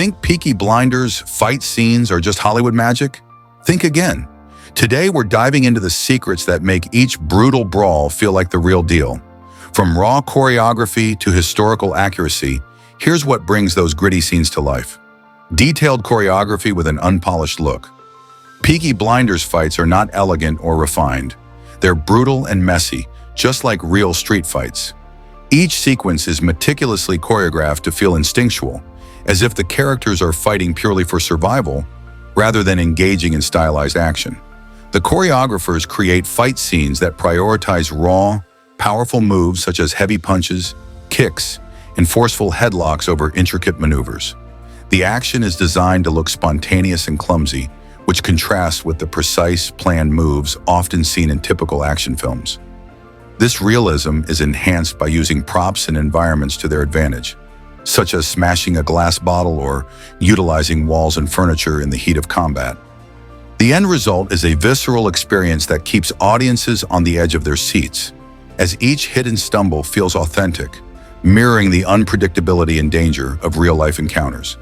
Think Peaky Blinders fight scenes are just Hollywood magic? Think again. Today we're diving into the secrets that make each brutal brawl feel like the real deal. From raw choreography to historical accuracy, here's what brings those gritty scenes to life. Detailed choreography with an unpolished look. Peaky Blinders fights are not elegant or refined. They're brutal and messy, just like real street fights. Each sequence is meticulously choreographed to feel instinctual, as if the characters are fighting purely for survival, rather than engaging in stylized action. The choreographers create fight scenes that prioritize raw, powerful moves such as heavy punches, kicks, and forceful headlocks over intricate maneuvers. The action is designed to look spontaneous and clumsy, which contrasts with the precise, planned moves often seen in typical action films. This realism is enhanced by using props and environments to their advantage, such as smashing a glass bottle or utilizing walls and furniture in the heat of combat. The end result is a visceral experience that keeps audiences on the edge of their seats, as each hit and stumble feels authentic, mirroring the unpredictability and danger of real-life encounters.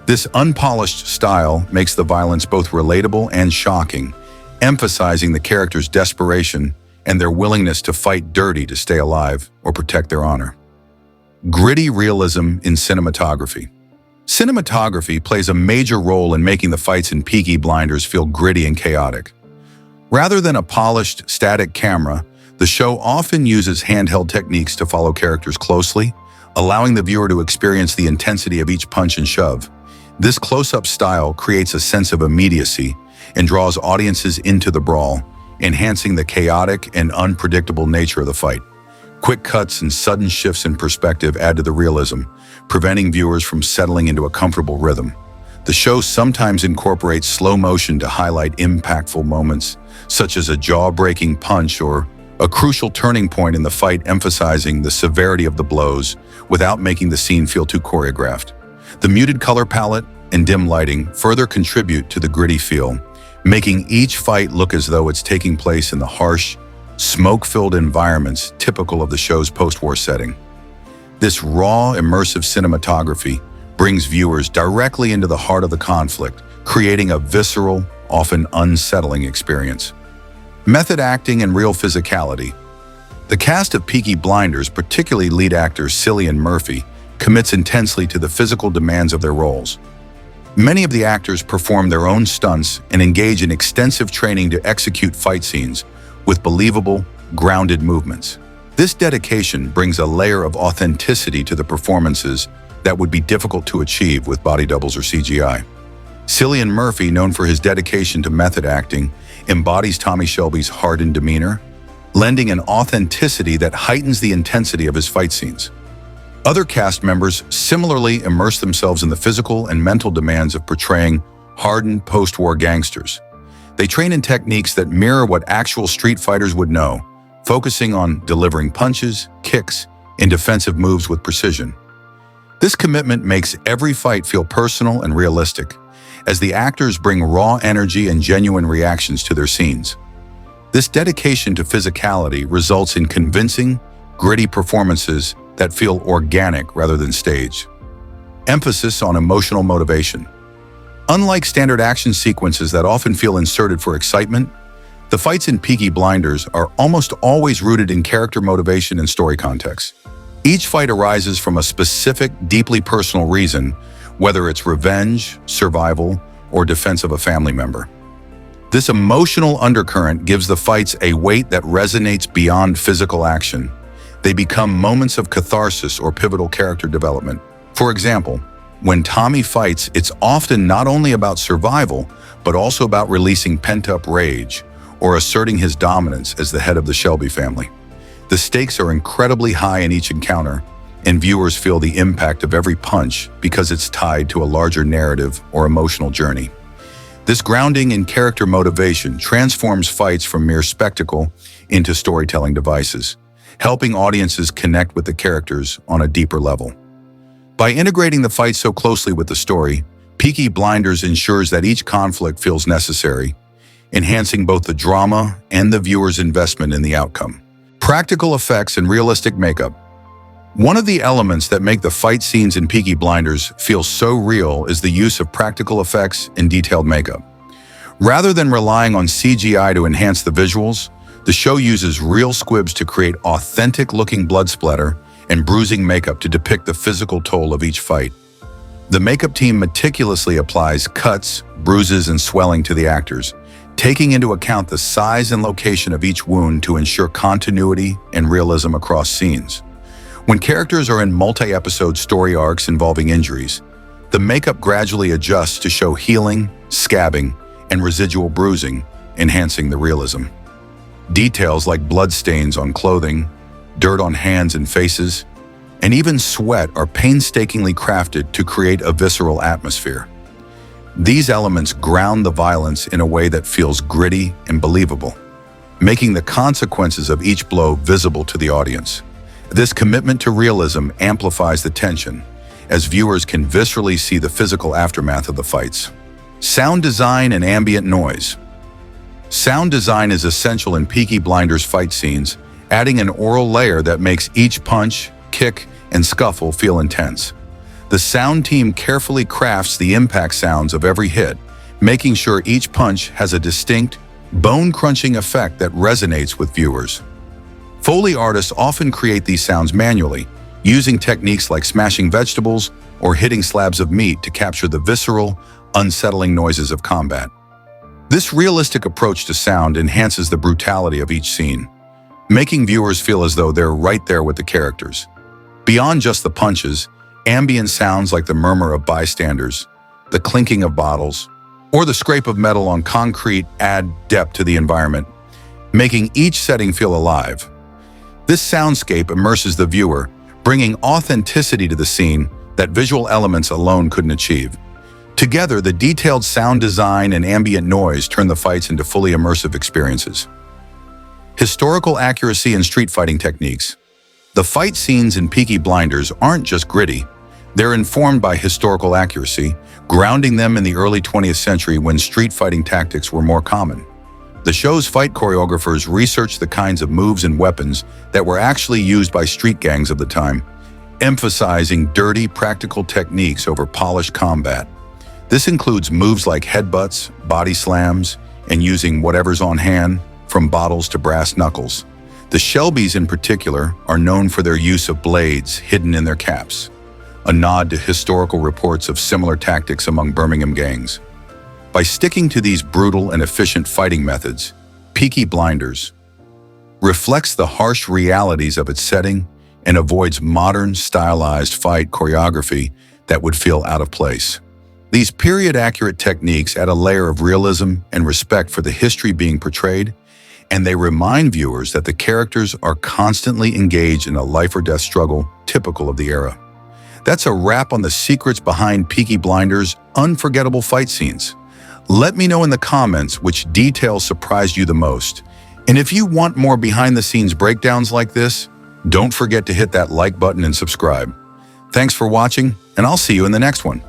This unpolished style makes the violence both relatable and shocking, emphasizing the characters' desperation and their willingness to fight dirty to stay alive or protect their honor. Gritty realism in cinematography. Cinematography plays a major role in making the fights in Peaky Blinders feel gritty and chaotic. Rather than a polished, static camera, the show often uses handheld techniques to follow characters closely, allowing the viewer to experience the intensity of each punch and shove. This close-up style creates a sense of immediacy and draws audiences into the brawl, enhancing the chaotic and unpredictable nature of the fight. Quick cuts and sudden shifts in perspective add to the realism, preventing viewers from settling into a comfortable rhythm. The show sometimes incorporates slow motion to highlight impactful moments, such as a jaw-breaking punch or a crucial turning point in the fight, emphasizing the severity of the blows without making the scene feel too choreographed. The muted color palette and dim lighting further contribute to the gritty feel, making each fight look as though it's taking place in the harsh, smoke-filled environments typical of the show's post-war setting. This raw, immersive cinematography brings viewers directly into the heart of the conflict, creating a visceral, often unsettling experience. Method acting and real physicality. The cast of Peaky Blinders, particularly lead actor Cillian Murphy, commits intensely to the physical demands of their roles. Many of the actors perform their own stunts and engage in extensive training to execute fight scenes with believable, grounded movements. This dedication brings a layer of authenticity to the performances that would be difficult to achieve with body doubles or CGI. Cillian Murphy, known for his dedication to method acting, embodies Tommy Shelby's hardened demeanor, lending an authenticity that heightens the intensity of his fight scenes. Other cast members similarly immerse themselves in the physical and mental demands of portraying hardened post-war gangsters. They train in techniques that mirror what actual street fighters would know, focusing on delivering punches, kicks, and defensive moves with precision. This commitment makes every fight feel personal and realistic, as the actors bring raw energy and genuine reactions to their scenes. This dedication to physicality results in convincing, gritty performances that feel organic rather than staged. Emphasis on emotional motivation. Unlike standard action sequences that often feel inserted for excitement, the fights in Peaky Blinders are almost always rooted in character motivation and story context. Each fight arises from a specific, deeply personal reason, whether it's revenge, survival, or defense of a family member. This emotional undercurrent gives the fights a weight that resonates beyond physical action. They become moments of catharsis or pivotal character development. For example, when Tommy fights, it's often not only about survival, but also about releasing pent-up rage or asserting his dominance as the head of the Shelby family. The stakes are incredibly high in each encounter, and viewers feel the impact of every punch because it's tied to a larger narrative or emotional journey. This grounding in character motivation transforms fights from mere spectacle into storytelling devices, helping audiences connect with the characters on a deeper level. By integrating the fight so closely with the story, Peaky Blinders ensures that each conflict feels necessary, enhancing both the drama and the viewer's investment in the outcome. Practical effects and realistic makeup. One of the elements that make the fight scenes in Peaky Blinders feel so real is the use of practical effects and detailed makeup. Rather than relying on CGI to enhance the visuals, the show uses real squibs to create authentic-looking blood splatter and bruising makeup to depict the physical toll of each fight. The makeup team meticulously applies cuts, bruises, and swelling to the actors, taking into account the size and location of each wound to ensure continuity and realism across scenes. When characters are in multi-episode story arcs involving injuries, the makeup gradually adjusts to show healing, scabbing, and residual bruising, enhancing the realism. Details like bloodstains on clothing, dirt on hands and faces, and even sweat are painstakingly crafted to create a visceral atmosphere. These elements ground the violence in a way that feels gritty and believable, making the consequences of each blow visible to the audience. This commitment to realism amplifies the tension, as viewers can viscerally see the physical aftermath of the fights. Sound design and ambient noise. Sound design is essential in Peaky Blinders fight scenes, adding an aural layer that makes each punch, kick, and scuffle feel intense. The sound team carefully crafts the impact sounds of every hit, making sure each punch has a distinct, bone-crunching effect that resonates with viewers. Foley artists often create these sounds manually, using techniques like smashing vegetables or hitting slabs of meat to capture the visceral, unsettling noises of combat. This realistic approach to sound enhances the brutality of each scene, making viewers feel as though they're right there with the characters. Beyond just the punches, ambient sounds like the murmur of bystanders, the clinking of bottles, or the scrape of metal on concrete add depth to the environment, making each setting feel alive. This soundscape immerses the viewer, bringing authenticity to the scene that visual elements alone couldn't achieve. Together, the detailed sound design and ambient noise turn the fights into fully immersive experiences. Historical accuracy and street fighting techniques. The fight scenes in Peaky Blinders aren't just gritty. They're informed by historical accuracy, grounding them in the early 20th century when street fighting tactics were more common. The show's fight choreographers researched the kinds of moves and weapons that were actually used by street gangs of the time, emphasizing dirty, practical techniques over polished combat. This includes moves like headbutts, body slams, and using whatever's on hand, from bottles to brass knuckles. The Shelbys in particular are known for their use of blades hidden in their caps, a nod to historical reports of similar tactics among Birmingham gangs. By sticking to these brutal and efficient fighting methods, Peaky Blinders reflects the harsh realities of its setting and avoids modern, stylized fight choreography that would feel out of place. These period-accurate techniques add a layer of realism and respect for the history being portrayed, and they remind viewers that the characters are constantly engaged in a life-or-death struggle typical of the era. That's a wrap on the secrets behind Peaky Blinders' unforgettable fight scenes. Let me know in the comments which details surprised you the most. And if you want more behind-the-scenes breakdowns like this, don't forget to hit that like button and subscribe. Thanks for watching, and I'll see you in the next one.